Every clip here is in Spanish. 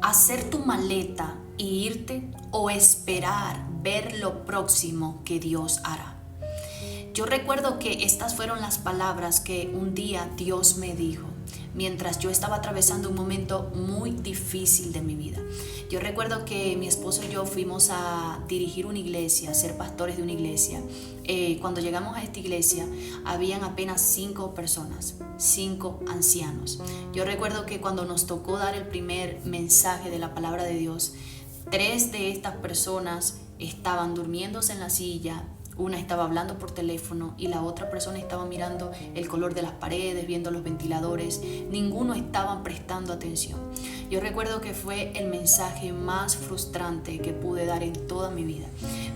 hacer tu maleta e irte o esperar ver lo próximo que Dios hará. Yo recuerdo que estas fueron las palabras que un día Dios me dijo mientras yo estaba atravesando un momento muy difícil de mi vida. Yo recuerdo que mi esposo y yo fuimos a dirigir una iglesia, a ser pastores de una iglesia. Cuando llegamos a esta iglesia, habían apenas 5 personas, 5 ancianos. Yo recuerdo que cuando nos tocó dar el primer mensaje de la palabra de Dios, 3 de estas personas estaban durmiéndose en la silla. Una estaba hablando por teléfono y la otra persona estaba mirando el color de las paredes, viendo los ventiladores. Ninguno estaba prestando atención. Yo recuerdo que fue el mensaje más frustrante que pude dar en toda mi vida.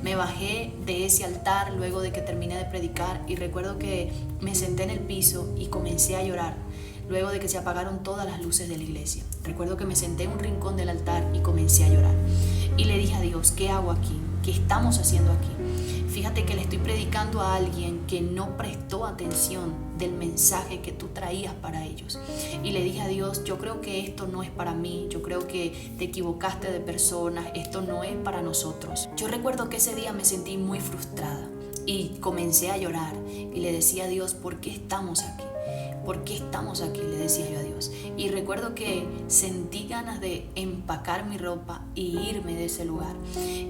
Me bajé de ese altar luego de que terminé de predicar y recuerdo que me senté en el piso y comencé a llorar luego de que se apagaron todas las luces de la iglesia. Recuerdo que me senté en un rincón del altar y comencé a llorar. Y le dije a Dios, ¿qué hago aquí? ¿Qué estamos haciendo aquí? Fíjate que le estoy predicando a alguien que no prestó atención del mensaje que tú traías para ellos. Y le dije a Dios, yo creo que esto no es para mí, yo creo que te equivocaste de personas, esto no es para nosotros. Yo recuerdo que ese día me sentí muy frustrada y comencé a llorar y le decía a Dios, ¿por qué estamos aquí? ¿Por qué estamos aquí? Le decía yo a Dios. Y recuerdo que sentí ganas de empacar mi ropa y irme de ese lugar.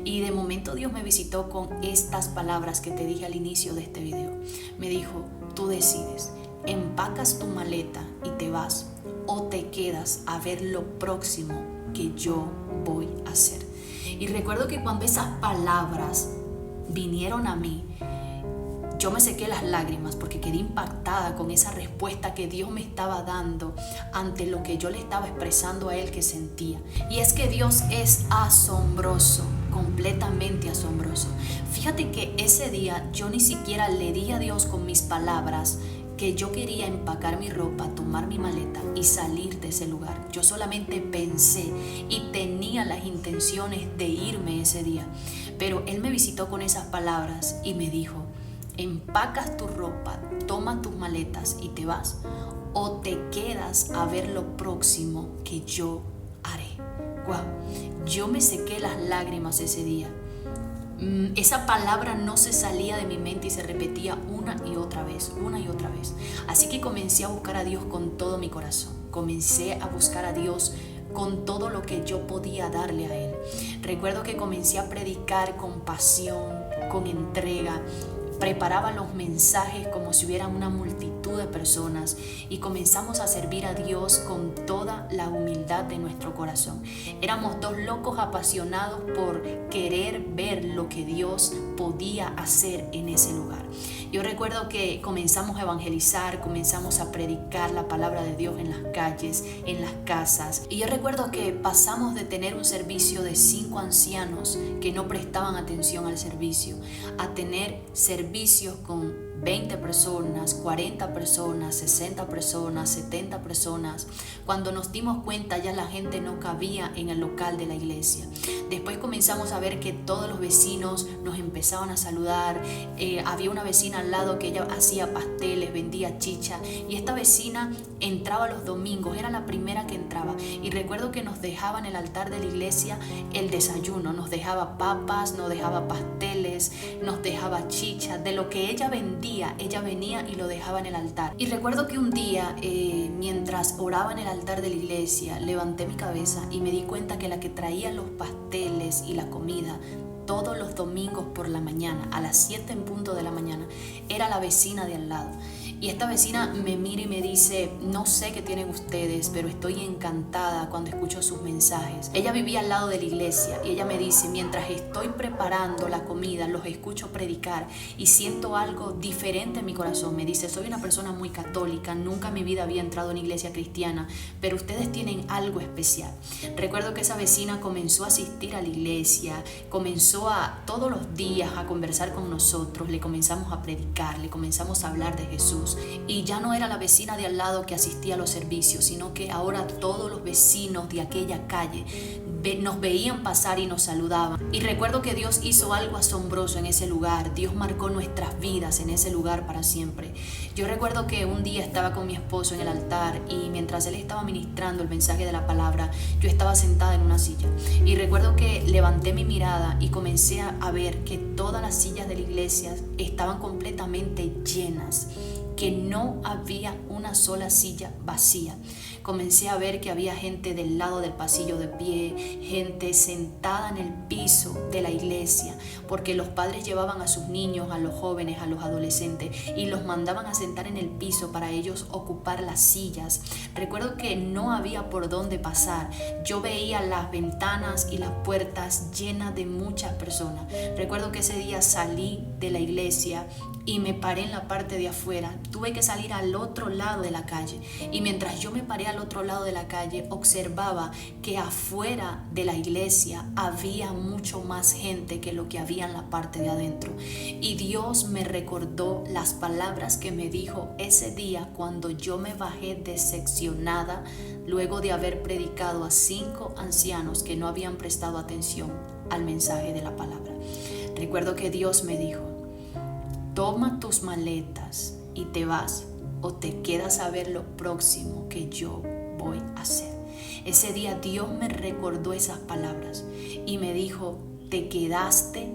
Y de momento Dios me visitó con estas palabras que te dije al inicio de este video. Me dijo, tú decides, empacas tu maleta y te vas o te quedas a ver lo próximo que yo voy a hacer. Y recuerdo que cuando esas palabras vinieron a mí, yo me sequé las lágrimas porque quedé impactada con esa respuesta que Dios me estaba dando ante lo que yo le estaba expresando a Él que sentía. Y es que Dios es asombroso, completamente asombroso. Fíjate que ese día yo ni siquiera le dije a Dios con mis palabras que yo quería empacar mi ropa, tomar mi maleta y salir de ese lugar. Yo solamente pensé y tenía las intenciones de irme ese día. Pero Él me visitó con esas palabras y me dijo, empacas tu ropa, toma tus maletas y te vas o te quedas a ver lo próximo que yo haré. Wow, yo me sequé las lágrimas ese día. Esa palabra no se salía de mi mente y se repetía una y otra vez. Así que comencé a buscar a Dios con todo mi corazón. Comencé a buscar a Dios con todo lo que yo podía darle a Él. Recuerdo que comencé a predicar con pasión, con entrega. Preparaba los mensajes como si hubiera una multitud de personas y comenzamos a servir a Dios con toda la humildad de nuestro corazón. Éramos 2 locos apasionados por querer ver lo que Dios podía hacer en ese lugar. Yo recuerdo que comenzamos a evangelizar, comenzamos a predicar la palabra de Dios en las calles, en las casas. Y yo recuerdo que pasamos de tener un servicio de 5 ancianos que no prestaban atención al servicio, a tener servicios con 20 personas, 40 personas, 60 personas, 70 personas. Cuando nos dimos cuenta ya la gente no cabía en el local de la iglesia. Después comenzamos a ver que todos los vecinos nos empezaban a saludar. Había una vecina al lado que ella hacía pasteles, vendía chicha y esta vecina entraba los domingos, era la primera que entraba y recuerdo que nos dejaba en el altar de la iglesia el desayuno, nos dejaba papas, nos dejaba pasteles, nos dejaba chicha, de lo que ella vendía, ella venía y lo dejaba en el altar. Y recuerdo que un día mientras oraba en el altar de la iglesia levanté mi cabeza y me di cuenta que la que traía los pasteles y la comida todos los domingos por la mañana, a las 7 en punto de la mañana, era la vecina de al lado. Y esta vecina me mira y me dice, no sé qué tienen ustedes, pero estoy encantada cuando escucho sus mensajes. Ella vivía al lado de la iglesia y ella me dice, mientras estoy preparando la comida, los escucho predicar y siento algo diferente en mi corazón. Me dice, soy una persona muy católica, nunca en mi vida había entrado en una iglesia cristiana, pero ustedes tienen algo especial. Recuerdo que esa vecina comenzó a asistir a la iglesia, comenzó a todos los días a conversar con nosotros, le comenzamos a predicar, le comenzamos a hablar de Jesús. Y ya no era la vecina de al lado que asistía a los servicios, sino que ahora todos los vecinos de aquella calle nos veían pasar y nos saludaban. Y recuerdo que Dios hizo algo asombroso en ese lugar. Dios marcó nuestras vidas en ese lugar para siempre. Yo recuerdo que un día estaba con mi esposo en el altar y mientras él estaba ministrando el mensaje de la palabra, yo estaba sentada en una silla. Y recuerdo que levanté mi mirada y comencé a ver que todas las sillas de la iglesia estaban completamente llenas, que no había una sola silla vacía. Comencé a ver que había gente del lado del pasillo de pie, gente sentada en el piso de la iglesia, porque los padres llevaban a sus niños, a los jóvenes, a los adolescentes y los mandaban a sentar en el piso para ellos ocupar las sillas. Recuerdo que no había por dónde pasar. Yo veía las ventanas y las puertas llenas de muchas personas. Recuerdo que ese día salí de la iglesia y me paré en la parte de afuera. Tuve que salir al otro lado de la calle y mientras yo me paré al otro lado de la calle observaba que afuera de la iglesia había mucho más gente que lo que había en la parte de adentro. Y Dios me recordó las palabras que me dijo ese día cuando yo me bajé decepcionada luego de haber predicado a 5 ancianos que no habían prestado atención al mensaje de la palabra. Recuerdo que Dios me dijo: toma tus maletas y te vas, o te quedas a ver lo próximo que yo voy a hacer. Ese día Dios me recordó esas palabras y me dijo: te quedaste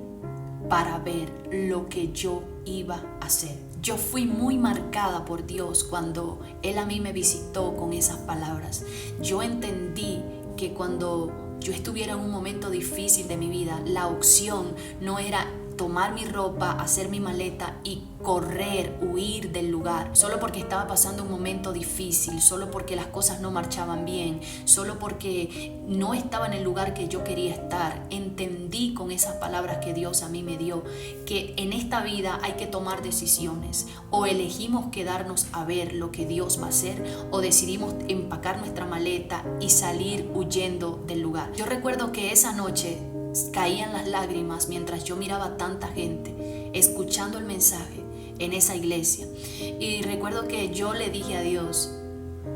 para ver lo que yo iba a hacer. Yo fui muy marcada por Dios cuando Él a mí me visitó con esas palabras. Yo entendí que cuando yo estuviera en un momento difícil de mi vida, la opción no era tomar mi ropa, hacer mi maleta y correr, huir del lugar, solo porque estaba pasando un momento difícil, solo porque las cosas no marchaban bien, solo porque no estaba en el lugar que yo quería estar. Entendí con esas palabras que Dios a mí me dio que en esta vida hay que tomar decisiones. O elegimos quedarnos a ver lo que Dios va a hacer, o decidimos empacar nuestra maleta y salir huyendo del lugar. Yo recuerdo que esa noche caían las lágrimas mientras yo miraba tanta gente escuchando el mensaje en esa iglesia. Y recuerdo que yo le dije a Dios: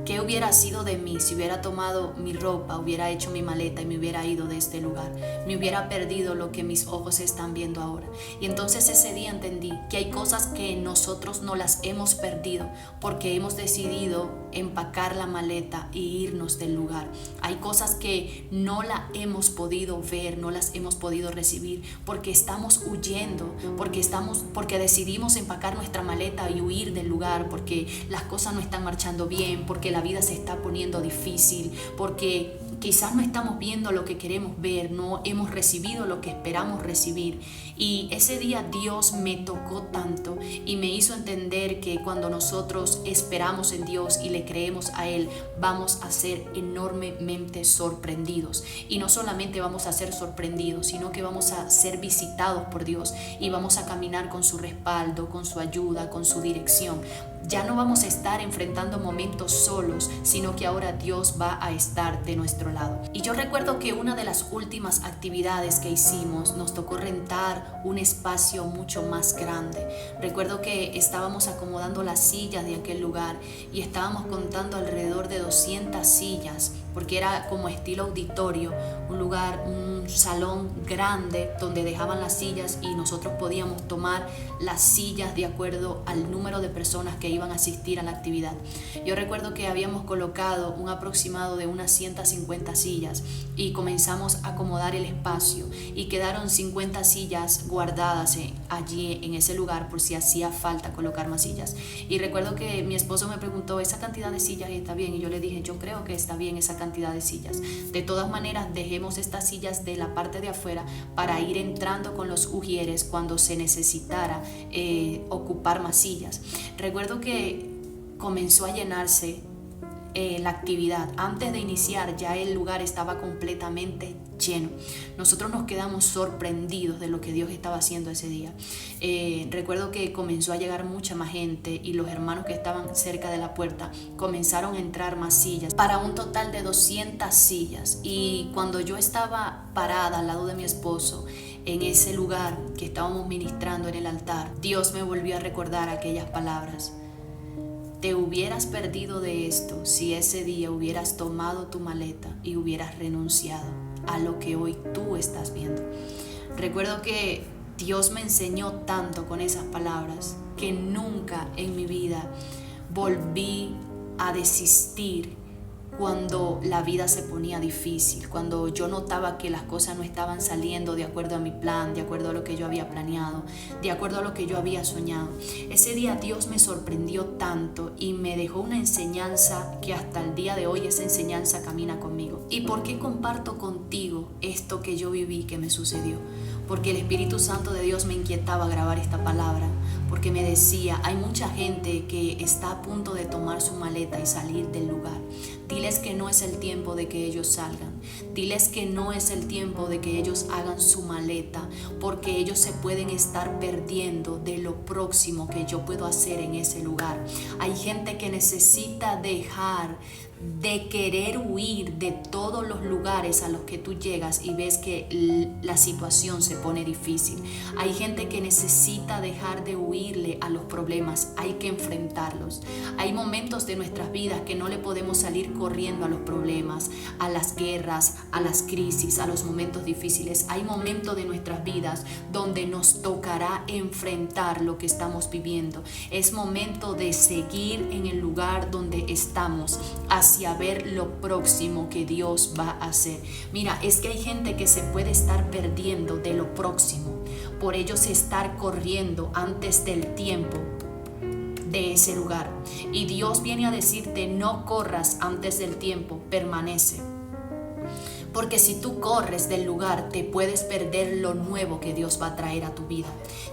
¿qué hubiera sido de mí si hubiera tomado mi ropa, hubiera hecho mi maleta y me hubiera ido de este lugar? Me hubiera perdido lo que mis ojos están viendo ahora. Y entonces ese día entendí que hay cosas que nosotros no las hemos perdido porque hemos decidido empacar la maleta e irnos del lugar. Hay cosas que no las hemos podido ver, no las hemos podido recibir porque estamos huyendo, porque decidimos empacar nuestra maleta y huir del lugar, porque las cosas no están marchando bien, porque la vida se está poniendo difícil, porque quizás no estamos viendo lo que queremos ver, no hemos recibido lo que esperamos recibir. Y ese día Dios me tocó tanto y me hizo entender que cuando nosotros esperamos en Dios y le creemos a Él, vamos a ser enormemente sorprendidos. Y no solamente vamos a ser sorprendidos, sino que vamos a ser visitados por Dios y vamos a caminar con su respaldo, con su ayuda, con su dirección. Ya no vamos a estar enfrentando momentos solos, sino que ahora Dios va a estar de nuestro lado. Y yo recuerdo que una de las últimas actividades que hicimos nos tocó rentar un espacio mucho más grande. Recuerdo que estábamos acomodando las sillas de aquel lugar y estábamos contando alrededor de 200 sillas, porque era como estilo auditorio, un lugar, un salón grande donde dejaban las sillas y nosotros podíamos tomar las sillas de acuerdo al número de personas que iban a asistir a la actividad. Yo recuerdo que habíamos colocado un aproximado de unas 150 sillas y comenzamos a acomodar el espacio y quedaron 50 sillas guardadas allí en ese lugar por si hacía falta colocar más sillas. Y recuerdo que mi esposo me preguntó: ¿esa cantidad de sillas está bien? Y yo le dije: yo creo que está bien esa cantidad de sillas. De todas maneras, dejemos estas sillas de la parte de afuera para ir entrando con los ujieres cuando se necesitara ocupar más sillas. Recuerdo que comenzó a llenarse la actividad. Antes de iniciar ya el lugar estaba completamente lleno. Nosotros nos quedamos sorprendidos de lo que Dios estaba haciendo ese día. Recuerdo que comenzó a llegar mucha más gente y los hermanos que estaban cerca de la puerta comenzaron a entrar más sillas para un total de 200 sillas. Y cuando yo estaba parada al lado de mi esposo en ese lugar que estábamos ministrando en el altar, Dios me volvió a recordar aquellas palabras: te hubieras perdido de esto si ese día hubieras tomado tu maleta y hubieras renunciado a lo que hoy tú estás viendo. Recuerdo que Dios me enseñó tanto con esas palabras que nunca en mi vida volví a desistir cuando la vida se ponía difícil, cuando yo notaba que las cosas no estaban saliendo de acuerdo a mi plan, de acuerdo a lo que yo había planeado, de acuerdo a lo que yo había soñado. Ese día Dios me sorprendió tanto y me dejó una enseñanza que hasta el día de hoy esa enseñanza camina conmigo. ¿Y por qué comparto contigo esto que yo viví, que me sucedió? Porque el Espíritu Santo de Dios me inquietaba grabar esta palabra, porque me decía, hay mucha gente que está a punto de tomar su maleta y salir del lugar. Diles que no es el tiempo de que ellos salgan. Diles que no es el tiempo de que ellos hagan su maleta, porque ellos se pueden estar perdiendo de lo próximo que yo puedo hacer en ese lugar. Hay gente que necesita dejar de querer huir de todos los lugares a los que tú llegas y ves que la situación se pone difícil. Hay gente que necesita dejar de huirle a los problemas, hay que enfrentarlos. Hay momentos de nuestras vidas que no le podemos salir corriendo a los problemas, a las guerras, a las crisis, a los momentos difíciles. Hay momentos de nuestras vidas donde nos tocará enfrentar lo que estamos viviendo. Es momento de seguir en el lugar donde estamos, hacia ver lo próximo que Dios va a hacer. Mira, es que hay gente que se puede estar perdiendo de lo próximo por ellos estar corriendo antes del tiempo de ese lugar. Y Dios viene a decirte, no corras antes del tiempo, permanece. Porque si tú corres del lugar, te puedes perder lo nuevo que Dios va a traer a tu vida.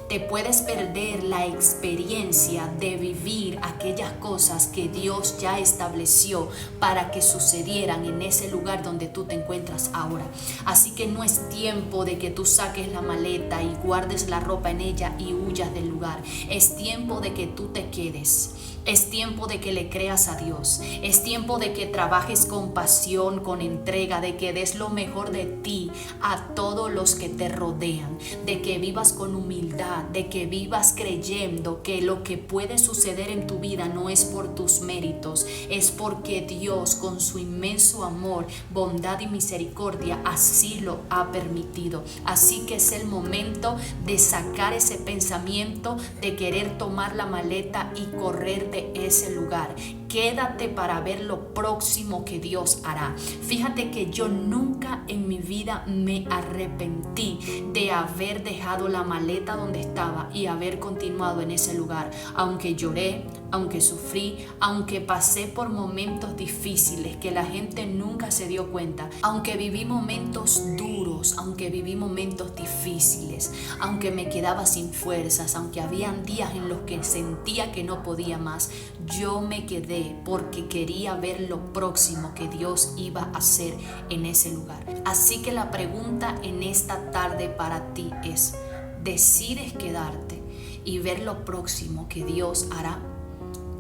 Te puedes perder la experiencia de vivir aquellas cosas que Dios ya estableció para que sucedieran en ese lugar donde tú te encuentras ahora. Así que no es tiempo de que tú saques la maleta y guardes la ropa en ella y huyas del lugar. Es tiempo de que tú te quedes. Es tiempo de que le creas a Dios. Es tiempo de que trabajes con pasión, con entrega, de que des lo mejor de ti a todos los que te rodean, de que vivas con humildad, de que vivas creyendo que lo que puede suceder en tu vida no es por tus méritos, es porque Dios con su inmenso amor, bondad y misericordia así lo ha permitido. Así que es el momento de sacar ese pensamiento de querer tomar la maleta y correr de ese lugar. Quédate para ver lo próximo que Dios hará. Fíjate que yo nunca en mi vida me arrepentí de haber dejado la maleta donde estaba y haber continuado en ese lugar. Aunque lloré, aunque sufrí, aunque pasé por momentos difíciles que la gente nunca se dio cuenta, aunque viví momentos duros, aunque viví momentos difíciles, aunque me quedaba sin fuerzas, aunque habían días en los que sentía que no podía más, yo me quedé porque quería ver lo próximo que Dios iba a hacer en ese lugar. Así que la pregunta en esta tarde para ti es, ¿decides quedarte y ver lo próximo que Dios hará?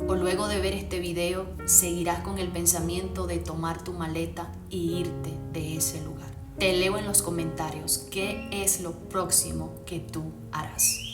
¿O luego de ver este video seguirás con el pensamiento de tomar tu maleta y irte de ese lugar? Te leo en los comentarios qué es lo próximo que tú harás.